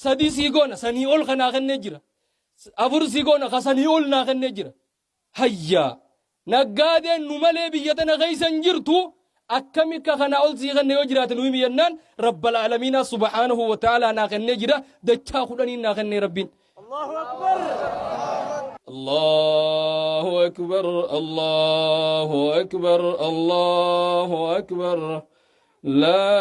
سدي سيغونا سني أول خنا نجرا أفر سيغونا خسني أول ناخن نجرا هيا نقادين نملي بيتنا غيسا جرتو أكمل كخنا أول سيغن نيوجرات نويمي ينان رب العالمين سبحانه وتعالى ناخن نجرا دجا خلاني ناخن ربين الله أكبر الله أكبر الله أكبر الله أكبر لا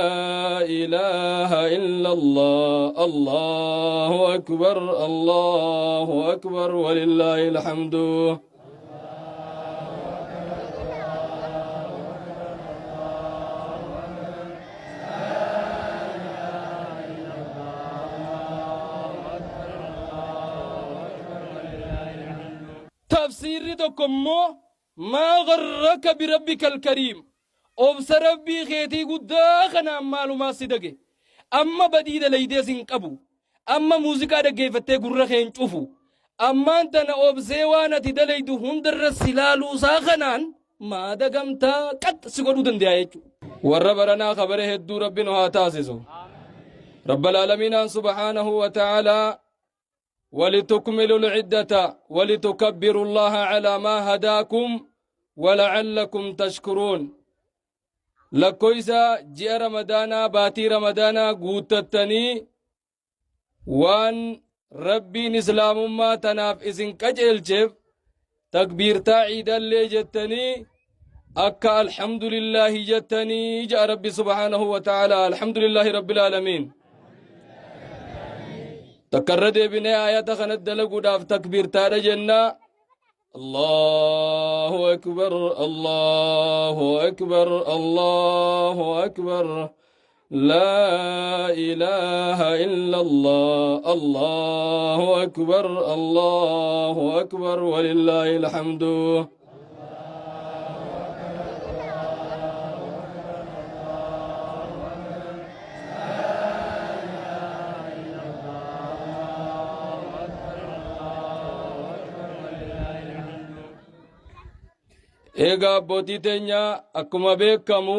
إله إلا الله الله أكبر الله أكبر ولله الحمد تفسير دكمو ما غرك بربك الكريم أبص ربي خيتي قدا خنا معلومات صدقه أما بديد ليدين قبو أما موسيقى دقي فتة قرر خين شوفو أما أنتنا أبصي وانا تدليدو هندر السلالو ساخنان ما دقمتا قد سقدو دنديايجو وربنا خبره الدو ربنا هاتاسسو رب العالمين سبحانه وتعالى ولتكملوا العدة ولتكبروا الله على ما هداكم ولعلكم تشكرون لكويسا جاء رمضانا باتي رمضانا قوتتني وان ربي نسلام ما تناف إذن كجل جف تكبير تعيد اللي جتني أكا الحمد لله جتني جاء ربي سبحانه وتعالى الحمد لله رب العالمين تكرد بني آيات خند دلقو داف تكبير تارا جنة الله أكبر الله أكبر الله أكبر لا إله إلا الله الله أكبر الله أكبر ولله الحمد eega abbootii teenya akkuma beekamu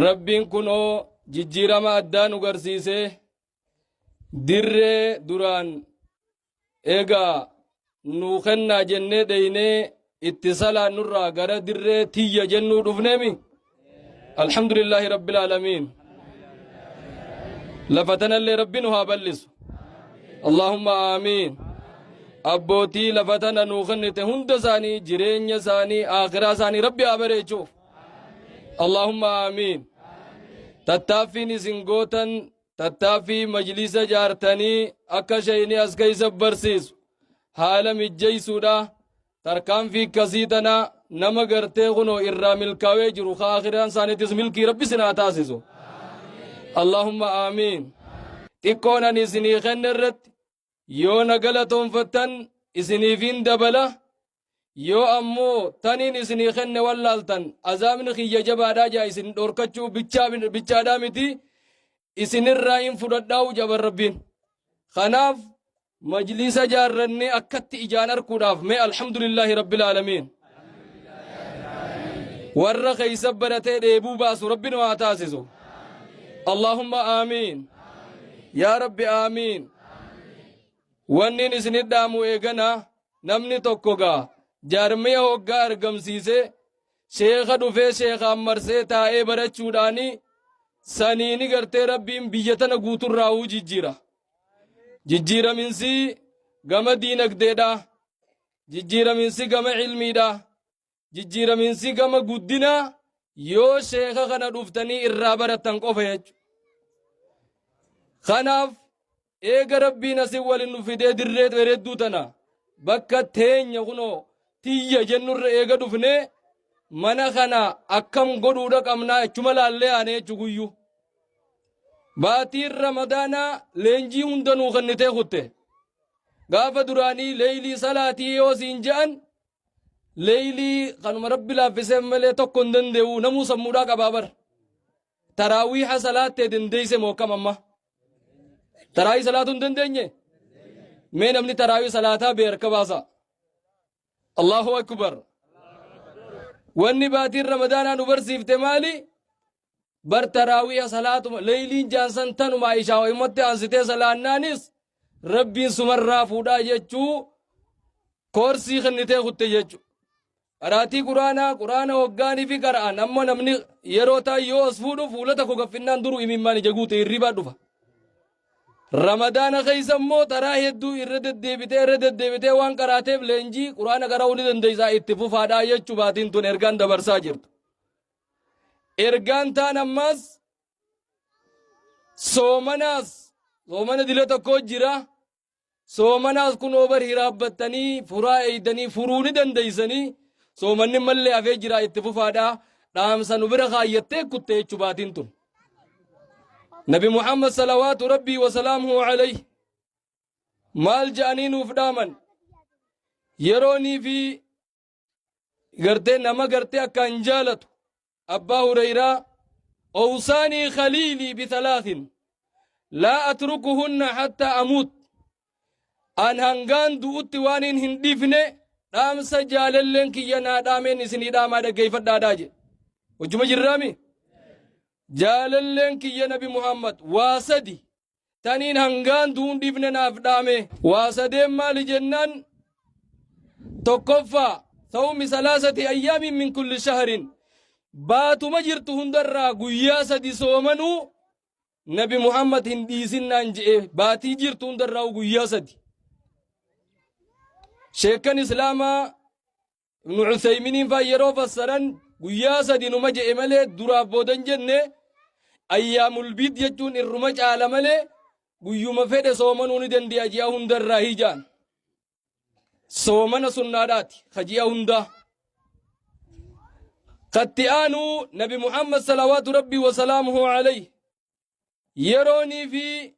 rabbiin kunoo jijjiirama addaa nu garsiise dirree duraan eegaa nu kennaa jennee dheynee itti salaan nurraa gara dirree tiyya jennuu dhufneemi alhamdulillahi rabbil aalamiin lafatanallee rabbi nu haa bal'isu allahumma aamiin abbootii lafatana nuu kennite hunda isaanii jireenya isaanii akhiraa isaanii rabbi haa bareechuuf allahumma aamiin tattaaffiin isin gootan tattaaffii majlisa jaartanii akka shayni as keeysa barsiisu haala mijjeeysuudha tarkaanfii akkasii tana nama gartee kunoo irraa milkaawee jiru ka akhiraan isaaniitis milkii rabbi isin haa taasisu allahumma aamiin xiqqoon ani isinii kenne irratti yoo na galatoonfattan isiniifin dabala yoo ammoo taniin isinii kenne wallaaltan azaabni kiyya jabaadhaa jaa isin dhorkachuu bichaadhaa miti isinirraa hin fudhadhaa'u jaban rabbiin kanaaf majlisa jaarrannee akkatti ijaan arkuudhaaf mee alhamdulillahi rabbil aalamiin warra keeysa baratee dheebuu baasu rabbin waa taasisu allahumma aamiin yaa rabbi aamiin wannin isinit dhaamu eegana namni tokko gaa jaarmiya hoggaa argamsiise sheeka dhufee sheekaan marsee taa'ee barachuudhaani saniini gartee rabbiin biyya tana guuturraa'uu jijjiira jijjiiraminsi gama diinagdeedha jijjiiraminsi gama ilmiidha jijjiiraminsi gama guddina yoo sheeka kana dhuftanii irraa baratan qofa jechu kanaaf eega rabbiin asin walin nu fidee dirree bareedduu tana bakka teenya kunoo tiyya jennurra eega dhufne mana kana akkam godhuudha qabnaa jechuma laallee aanee jechu guyyu baatiin ramadaanaa leenjii hunda nuu kennitee kutte gaafa duraanii leeylii salaatii yoo siin je'an leeylii kanuma rabbi laaffisee malee tokko hin dandee'u namuu sammuudhaa qabaa bar taraawiiha salaattee dandeeyse mookam amma taraawii salaatuu hin dandeenye mee namni taraawii salaataa beerka baasa allahu akbar wanni baatiin ramadaanaa nu barsiifte maali برتراوية صلاة ليلين جانسن تنما عائشة ويمت أنستي صلاة نانيس ربي سمر فودا يجو كورسي خنتي خدت يجو أراتي قرانا وقاني في قرآن أما نمني يروتا يوس فودو فولتا كوكفنان درو إميماني جاقوتي الربا دفا رمضان خيسا مو ترى هدو إرد الدبتي وان قراتيب لنجي قرآن قراوني دنديسا اتفو فادا يجو باتين تون إرغان دبرسا جرت إرغان تان أماس soomana dila tokko jira soomanaas kun obar hiraabbattanii furaa eeydanii furuuni dandeeysanii soomanni mallee hafee jira itti fufaadha dhaamsa nu bira kaayyattee kutte jechuu baatiin tun nabi muhammad salawaatu rabbii wasalaamuhu alayhi maal ja'anii nuuf dhaaman yeroonii fi gartee nama gartee akkaan jaalatu abbaa hureyraa أوصاني خليلي بثلاث لا أتركهن حتى أموت أن هنغان دوت وانين هندفني دام سجال لنك ينا دامين سني داما دا كيف داداج وجمع جرامي جال لنك يا نبي محمد واسدي تانين هنغان دون دفني ناف دامي واسدي مال جنان تقفى ثوم 3 أيام من كل شهر باتو مجرت هندرا قويا سدي سومنو نبي محمد هنديسين نانجئ باتي جرت هندرا قويا سدي شيكن إسلاما ابن عثيمين فايرو فسرن قويا سدي نمجئ ملي دراب بودن جنة أيام البيت يجون الرمج على ملي قويو مفيد سومنو ندن دي أجيا هندرا هيجان سومن سنادات خجيا هندا قد آنوا نبي محمد صلوات ربي وسلامه عليه يروني في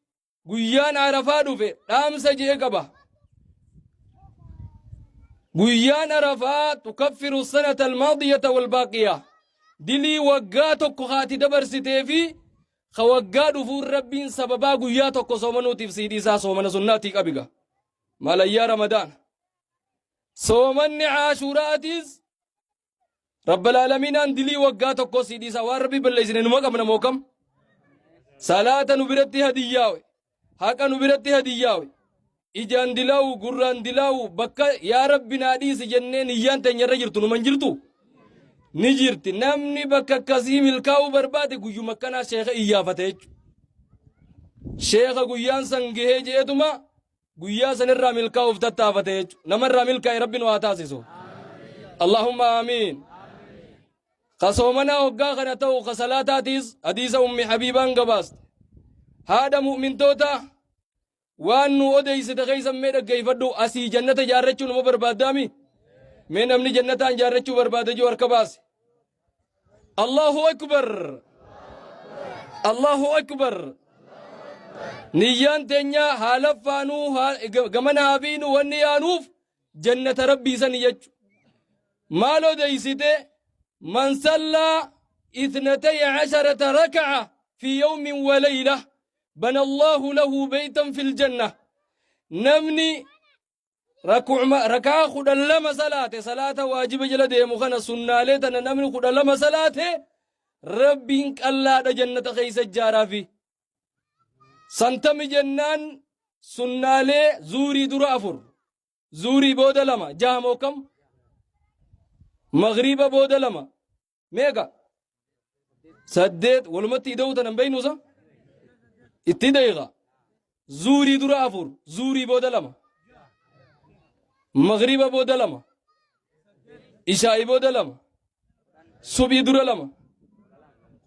قيان عرفات في رامس جيكبه قيان عرفات تكفر السنة الماضية والباقية دلي وقاتك خاتي دبر ستيفي خوقات فور ربين سببا قياتك صومنو تفسيدي سا صومن سناتي قبقى ماليا رمضان صومن عاشوراتيز رب العالمين أندلي وقاتك قصيدي سوار ربي بالليسين نموكم نموكم صلاة نبرتي هدياوي حقا نبرتي هدياوي إجان دلاو قران دلاو بكا يا ربي ناديس جنين إيان تنير جرتو نمان جرتو نجرت نمني بكا كزيم الكاو بربادي قيو مكانا شيخ إيافتيج شيخ قيان سنگه جيتما قيان سنر ملكاو فتتافتيج نمر ملكا ربي نواتاسسو اللهم آمين قصومنا وقا خنتو قصلاتاتيز حديث أم حبيبان قباست هذا مؤمن توتا وانو أديس تغيث ميدا كيفدو أسي جنة جارتشو نمو بربادامي من أمني جنة جارتشو بربادجو وركباس الله أكبر الله أكبر نيان تنيا حالفانو غمنا هابينو ونيانوف جنة ربي سنيجو مالو ديسيته من صلى 12 ركعة في يوم وليلة بنى الله له بيتا في الجنة نمني ركعة خد لما صلاة واجب جلده مخنا سنة ليتنا نمني خد لما صلاة ربك الله دا جنة خيس الجارة في سنتم جنان سنة لي زوري درافر زوري بود لما جاموكم مغربا بود لما ميغا سدد ولمتي دوتا نبينوسا اتدايغا زوري درافر زوري بود لما مغربا بود لما إشاي بود لما صبي در لما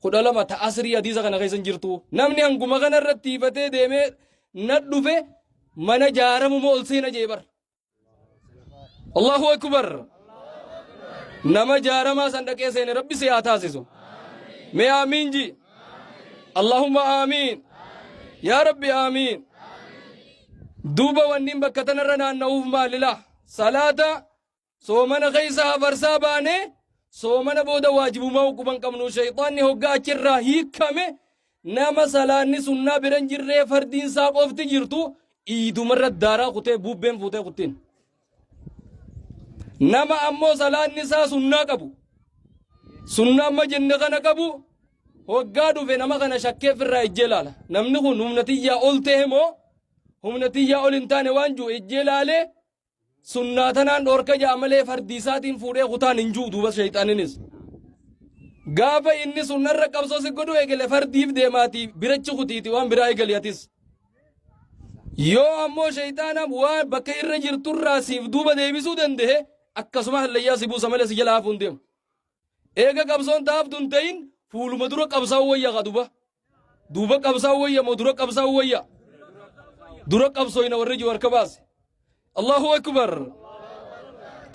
خد لما تأثري حديثا كان غيسن جرتو نمني أنكو مغانا رتيفتي ديمي ندوفي من جارم مولسين جيبر الله أكبر نما جارما سندقه سين ربي سياتاسسو میں آمین جی اللهم آمین یا ربی آمین دوبا ونیم بکتن رنا نوف ماللا صلاة سومن غیسا فرسا بانے سومن بودا واجب موقبن کمنو شیطان نے ہوگا چر راہی کھمے نما سلانی سننا برنجر رے فردین ساق افتی جرتو ایدو مرد دارا خطے بوبین فوتے خطین نما امو سلان نسا سننا کبو سننا ما جنگا نکبو hoggaadhu fe nama kana shakkeef irraa ejjee laala namni kun humnatiyyaa ol ta'e moo humnatiyyaa ol hin taane waan jiru ejjee laalee sunnaa tanaan dhorka ja'a malee fardiisaatiin fuudhee kutaan hin jiru duuba shayxaaninis gaafa inni sunnarra qabsoo si godhu eegale fardiif deemaatii birachi kutiiti waan biraa eegaliyatis yoo ammoo shayxaana waan bakka irra jirturraa siif duuba deebisuu danda'e akkasuma hallayyaa si buusa malee si jala hafuun deemu eega qabsoon taaftu hin ta'in fuuluma dura qabsaa'uu wayya qaduba duuba qabsaa'uu wayya moo dura qabsaa'uu wayya dura qabsooyna warri jiru harka baase Allahu akbar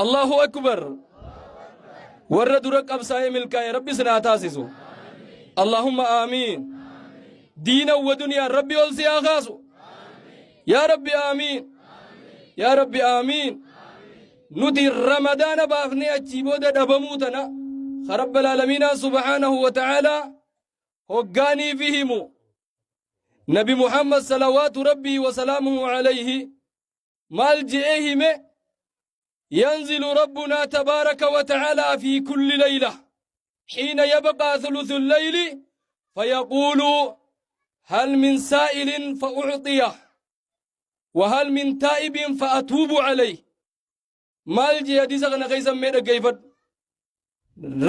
Allahu akbar warra dura qabsaa'ee milkaa'e rabbi sinaa taasisu Allahumma aamiin diina wa duniyaa rabbi ol si haa kaasu yaa rabbi aamiin yaa rabbi aamiin nuti ramadaana baafnee achii booda dhabamuu tana رب العالمين سبحانه وتعالى هقاني فيهم نبي محمد صلوات ربي وسلامه عليه مالجئهم ينزل ربنا تبارك وتعالى في كل ليلة حين يبقى ثلث الليل فيقول هل من سائل فأعطيه وهل من تائب فأتوب عليه مالجئ ديزغنا غيزا ميدا كيفت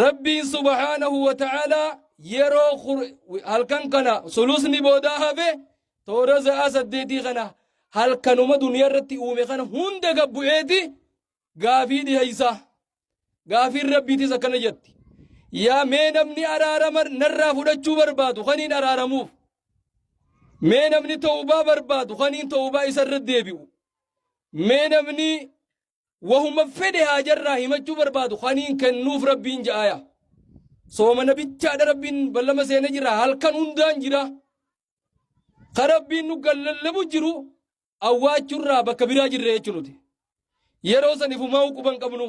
ربي سبحانه وتعالى يرو هل كان كنا سلوسني بوداها به تورز أسد ديتي خنا هل كانوا ما دنيا رتي أومي خنا هند قبويتي غافي دي هيسا غافي ربي تي سكن جتي يا مين ابني أرارمر نرى فرجو بربادو خنين أرارموف مين ابني توبة بربادو خنين توبة يسر الديبيو مين ابني وهم فدها جرّا همجو بربادو خانين كنوف ربين جايا صوم نبي تشاد ربين بلما سينجرا هل كان هندان جرا خربين نقل لبجرو أواج جرّا بكبيرا جرّا يجنودي يروسا نفماو كبان كبنو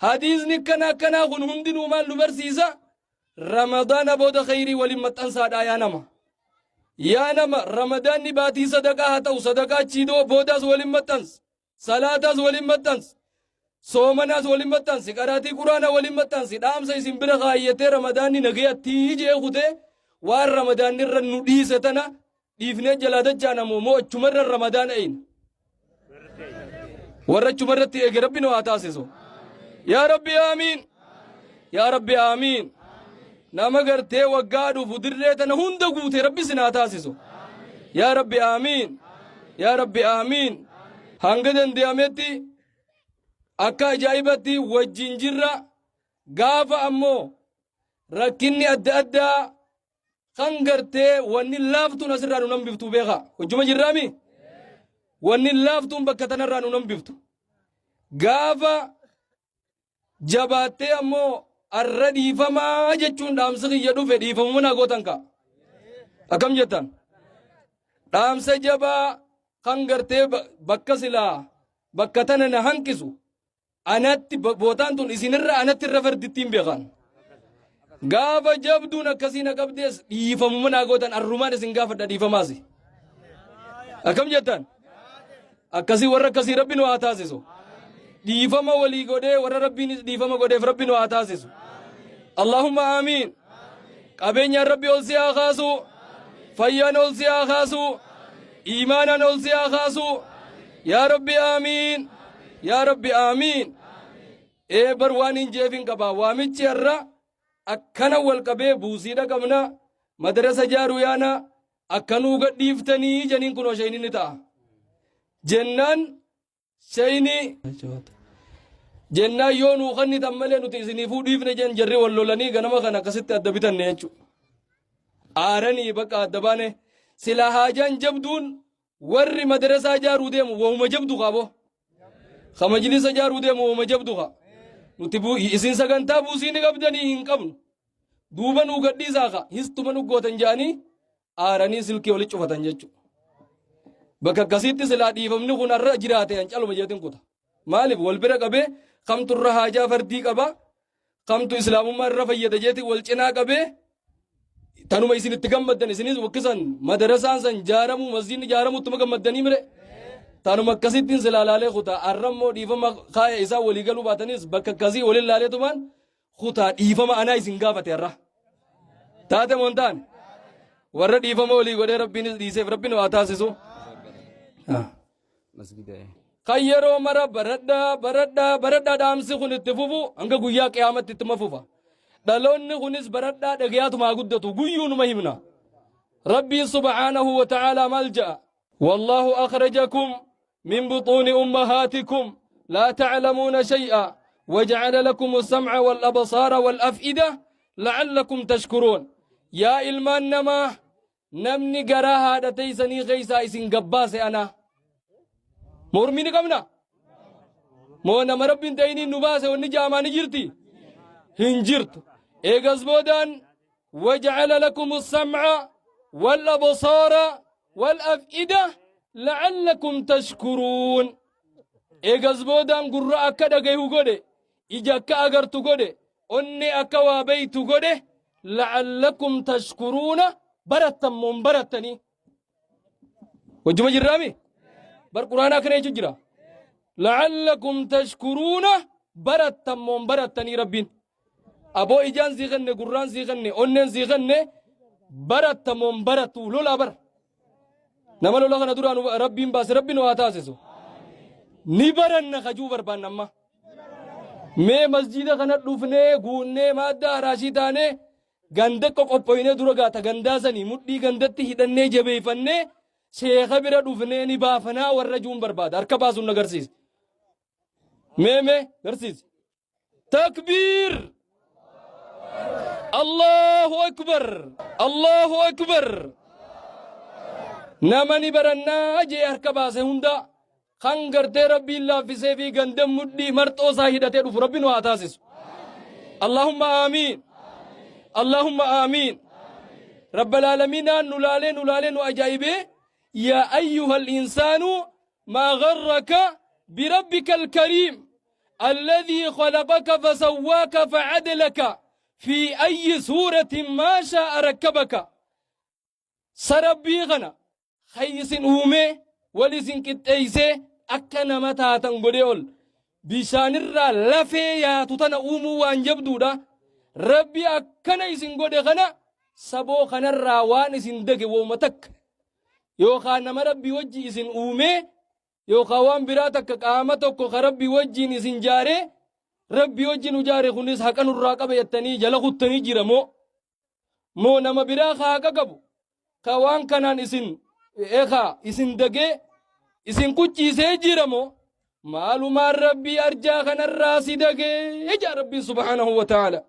حديث نكنا كنا خن هندين ومال لبرسيسا رمضان بود خيري ولمت أنساد آيا نما يا نما رمضان نباتي صدقا هتو صدقا چيدو بوداس ولمت أنس صلاة ولمتنس صومناس ولمتنس قراتي قرآن ولمتنس دام سي سنبرا غايته رمضان نغيا تيجي خده وار رمضان نرن نديستنا ديفنه جلادة جانا مو چمر رمضان اين ور چمرتي اگ ربي نو آتاسسو يا ربي آمين يا ربي آمين نام غرته وغادو فدرتنا هند غوته ربي سنا آتاسسو يا ربي آمين يا ربي آمين هنگدن دیامتی akka ajaa'ibatti wajjin jirra gaafa ammoo rakkinni adda addaa kan gartee wanni laaftuun asirraa nu nambiftu beeka hojjuma jirraami wanni laaftuun bakka tanarraa nu nambiftu gaafa jabaattee ammoo arra dhiifamaa jechuun dhaamsa kiyya dhufe dhiifamuma naa gootan ka akkam jettan dhaamsa jabaa kan gartee bakka silaa bakka tana na hanqisu anatti bootaan tun isinirra anatti irra fardittiin beekan gaafa jabduun akkasii na qabdees dhiifamuma naa gootan arrumaan isin gaafadha dhiifamaasi akkam jettan akkasii warra akkasii rabbi nu haa taasisu dhiifama walii godhee warra rabbiin dhiifama godheef rabbi nu haa taasisu allahumma aamiin qabeenyaan rabbi ol si haa kaasu fayyaan ol si haa kaasu إيمانا أولسيا خاسو يا ربي آمين يا ربي آمين إيه بروانين جيفين كبا وامي تشرا أكنا والكبه بوسيدا كمنا مدرسة جارو يانا أكنو قد ديفتني جنين كنو شيني نتا جنان شيني جنان يونو خني تمالي نتيزني فو ديفني جن جري واللولاني غنما خنا كسيت أدبتن نيچو آراني بقى أدباني sila hajaan jabduun warri madrasaa jaaruu deemu wauma jabdu qabo kamajlisa jaaruu deemu wauma jabdu qa nuti isin sagantaa buusiini qabdanii hin qabnu duuba nu gadhiisaa qa histuma nu gootan jaanii aaranii silkii wali cufatan jechu bakka akkasitti silaa dhiifamni kun arra jiraate an caluma jeetin kuta maaliif wal bira qabee kamtu irra haajaa fardii qaba kamtu islaamummaa irra fayyada jeeti wal cinaa qabee tanuma isinitti gammaddan isinis wakkisan madarasaan san jaaramu masjidni jaaramu tuma gammaddanii mire tanuma akkasittiin silaalaalee kutaa arrammoo dhiifama kaaya isaa walii galuu baatanis bakka akkasii waliin laaleetumaan kutaa dhiifama anaa isin gaafate arra taate montaan warra dhiifama olii godhee rabbiinis dhiiseef rabbiin waa taasisu kan yeroo mara baradhaa dhaamsi kun itti fufu hanga guyyaa qiyaamatti ittuma fufa dhaloonni kunis baradhaa dhagayaatumaa guddatu guyyuunuma himna rabbii subhaanahu wa ta'aalaa maal ja'a والله أخرجكم من بطون أمهاتكم لا تعلمون شيئا وجعل لكم السمع والأبصار والأفئدة لعلكم تشكرون يا إلمان نما نمني قراها دتيسني غيسا إسن قباس أنا مورميني قمنا مو نما رب ديني نباس ونجاما نجرتي هنجرت إيقظ بودان وجعل لكم السمع والأبصار والأفئدة لعلكم تشكرون إيقظ بودان قرأ أكدا قيهو قده إجاكا أغرتو قده أني أكوا بيتو قده لعلكم تشكرون برتم من برتني وجمع جرامي بر قرآن أكنا يجرى لعلكم تشكرون برتم من برتني ربين أبو إجان زيغن قرآن زيغن أنن زيغن برتم من برتو لولا بر نما لولا خنا دران ربين باس ربين واتاسسو نبرن خجو بربان نما mee masjida kana dhufnee guunnee maaddaa haraashii taane ganda qoqophoynee dura gaata gandaa sanii mudhii gandatti hidhannee jabeeffannee sheeka bira dhufnee ni baafanaa warra juun barbaada harka baasuun agarsiisa mee agarsiisa takbiir allahu akbar nama ni barannaa jee harka baase hunda kan gartee rabbiin laaffisee fi ganda mudhii marxoo isaa hidhatee dhufu rabbiin waa taasisu allahumma aamiin allahumma aamiin rabbal aalamiinaan nulaalee nu ajaa'ibee yaa ayyuhal insaanu maa garraka birabbika alkariim alladhii khalaqaka fasawwaaka facadlaka fi ayyi suuratin maa shaa'a rakkabaka sarabbii kana hayyisin uumee walisin qixxeeysee akka nama taatan godhee ol bishaanirraa lafee yaatu tana uumuu waan jabduudha rabbi akkana isin godhe kana saboo kanarraa waan isin dage wooma takka yookaan nama rabbi wajji isin uumee yookaan waan biraa takka qaama tokko ka rabbi wajjiin isin jaaree rabbi wajjin ujaare kunis haqa nurraa qaba jettanii jala kuttanii jira moo nama biraa ka haqa qabu ka waan kanaan isin dagee isin kuchiisee jiramo maalumaan rabbii arjaa kanarraa si dagee ejaa rabbii subhaanahu wa ta'ala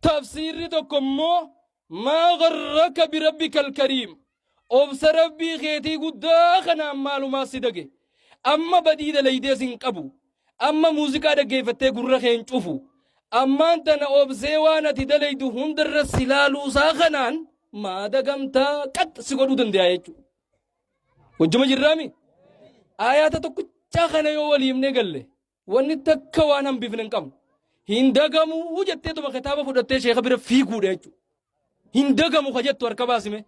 tafsiirri tokko immoo maa garraka birabbika alkariim obsa rabbii keetii guddaa kanaan maalumaa si dage amma badii dalaydee sin qabu amma muuziqaa dhaggeeffattee gurra keen cufu ammaan tana obsee waan ati dalaydu hundarra silaaluusaa kanaan maa dagamtaa qax si godhuu danda'a jechuudha wajjuma jirraami ayata tokkichaa kana yoo waliimne galle wanni takka waan hambifne hin qabnu hin dagamu jetteetuma kitaaba fudhattee sheeka bira fiiguudha jechuudha hin dagamu ka jettu harka baasime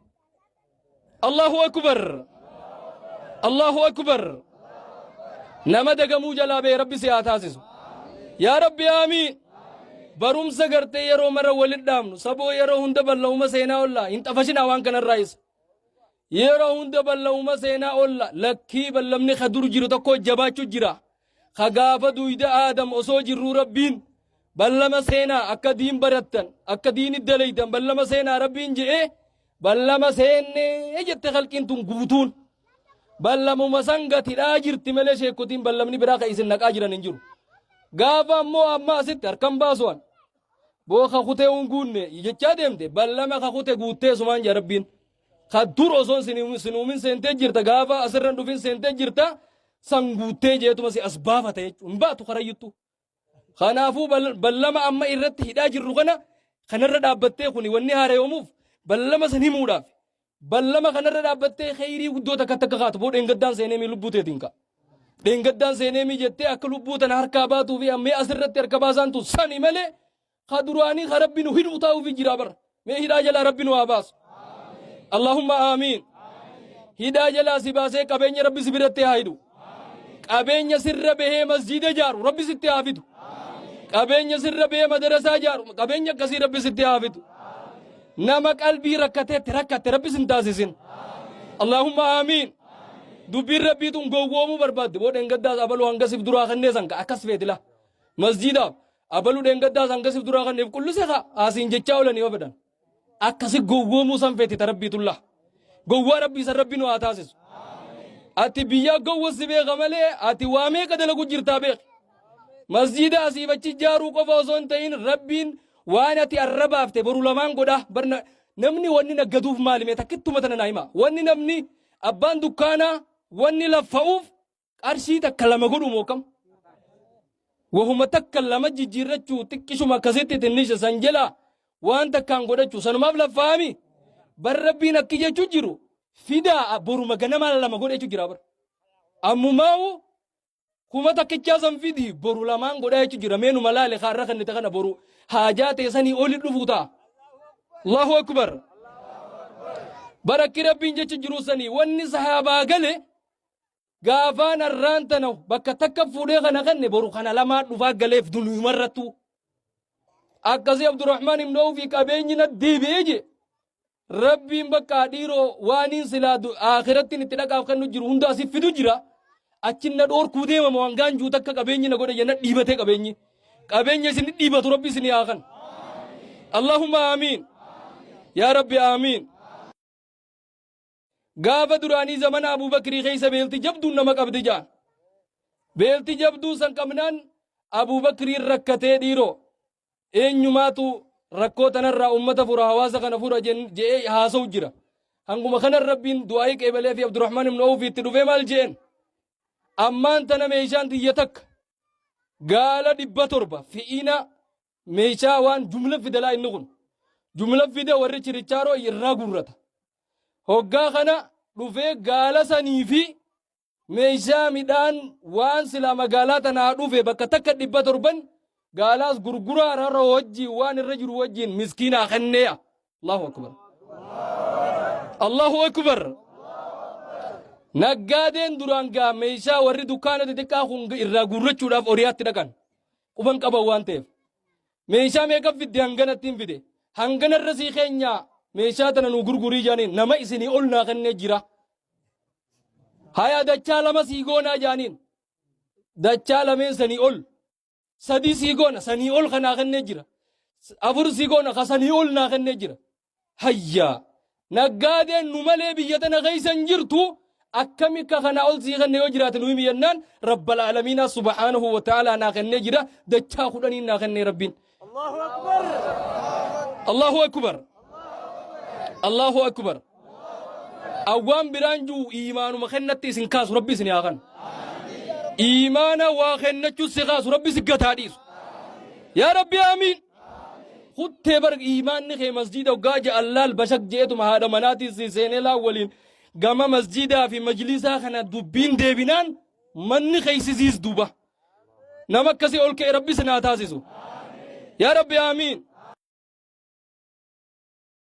allahu akbar nama dagamuu jalaa bee rabbi si haa taasisu yaa rabbi aamiin barumsa gartee yeroo mara walit dhaamnu saboo yeroo hunda balla'uma seenaa ollaa hin xafashinaa waan kanarraa isa yeroo hunda balla'uma seenaa olla lakkii ballamni ka dur jiru tokko jabaachuu jira ka gaafa duyda aadam osoo jirruu rabbiin ballama seenaa akka diin barattan akka diin dalaydan ballama seenaa rabbiin je'ee ballama seennee jette khalqiin tun guutuun ballamuma sangatidhaa jirti malee sheekotiin ballamni biraa ka isin naqaa jiran hin jiru gaafa ammoo amma asitti harkan baasuwan boo ka kutee hunguunne jechaa deemte ballama ka kute guuttee sumaan jaa rabbiin kadur osoo sinuumin seentee jirta gaafa asirran dhufin seentee jirta san guuttee jeetuma si as baafata jechuun hin baatu karayyuttu kanaafuu ballama amma irratti hidhaa jirru kanarra dhaabbattee kuni wanni haarayoomuuf ballama san himuudhaaf ballama kanarra dhaabbattee khayrii guddoota akka takka kaatu boo dheengaddaan seeneemii lubbuu teetiin ka dheengaddaan seeneemii jettee akka lubbuu tana harkaa baatuu fi ammee asirratti harka baasaantu sani malee ka duraanii ka rabbi nu hidhuu taa'uufi jiraa bara mee hidhaa jalaa rabbi nu haa baasu اللهم آمين هدا جلا سباسه قبين ربي سبرت هايدو قبين سر به مسجد جارو ربي ست حافظ قبين سر به مدرسة جارو قبين كثير ربي ست حافظ نما قلبي ركت ربي سنتاسسين اللهم آمين دبير ربي تون غوغومو برباد بود انغدا ابلو هنگسف درا خنه سانك اكس فيدلا مسجد ابلو انغدا هنگسف درا خنه كل سخا اسين جچاولني وبدن اكس غوغومو سان فيتي تربيت الله غوغو ربي سر ربي نو اتاسس اتي بيا غو سبي غمله اتي وامي كدلغو جيرتا بي مسجد اسي بچ جارو قفو زونتين ربين وانتي الربافته برو لمان غدا برنا نمني وني نغدوف مالي متكتو متنا نايما وني نمني ابان دكانا وني لفاوف قرشي تكلم غدو موكم وهم تكلم جيرچو تكشو مكزيت تنيش سنجلا وانت كان غدچو سنما بلفامي بر ربي نكيجو جيرو فدا برو مغنما لما غدچو جيرابر امماو كما تكيا فيدي برو لمان غدچو جيرمنو ملال خارخن تكنا برو حاجات يسني اولي دفوتا الله اكبر بركي ربي نجي جروسني وني صحابه قال غافان الرانتنو بك تكفوري غنغن برو خنا لما دفا قال فدن مرتو اكزي عبد الرحمن بن عوف كابيننا ديبيجي ربي بكا ديرو واني سلا اخرتي نتدقا كن جرو هندا سي فدو جرا اچن دور كوديما موانغان جو تك كابيننا غود ينا ديبته كابيني كابيني سن ديبته ربي سن ياخن اللهم آمين يا ربي آمين غافة دراني زمن أبو بكر خيس بيلتي جبدو نمك أبدي جان بيلتي جبدو سنكمنان أبو بكر ركته ديرو إن يماتو ركو تنرى أمة فرا حواسا خنفورا جي حاسو جرا هنگو مخن الربين دعائك إبالي في عبد الرحمن بن عوف تدوفي مال جين أمان تنا ميشان تيتك قال دبا تربا في إينا ميشا وان جملة في دلائن نغن جملة في ده ورّي چرچارو يرّا گورتا هوگا خنا دوفه گالا سنيفي ميشا ميدان وان سلا مغالاتا نا دوفه بكا تك دبا تربن گالاس گرگرا رارا وجي وان الرجل وجين مسكينا خنيا الله أكبر الله أكبر نگادين درانگا ميشا ورّي دكانة دكا خونگ إرّا گورچو داف اوريات دكان قبن قبا وان تيف ميشا ميكا في دي هنگنا تيم في دي هنگنا الرسي خينيا ميشا تنا نغرغري جانين نما اسني اولنا خنne جرا هيا دچا لما سيغونا جانين دچا لمن سني اول سدي سيغونا سني اول خنا خنne جرا افر سيغونا خسني اولنا خنne جرا هيا نغادين نمله بيتنا غيسن جرتو اكمك خنا اول سي خنne جرات نوي ينان رب العالمين سبحانه وتعالى نا خنne جرا دچا خدني نا خنne ربين الله أكبر الله أكبر الله أكبر أوام برانجو إيمان مخنتي سنكاس ربي سنياغن إيمان وخنتو سخاس ربي سكتاديس يا ربي آمين خود تبر إيمان نخي مسجد وقاج الله البشك جيتم هذا مناتي سيسيني الأولين قام مسجدا في مجلسا خنا دوبين ديبنان من نخي سيزيز دوبا نمكسي أولك ربي سناتاسيسو يا ربي آمين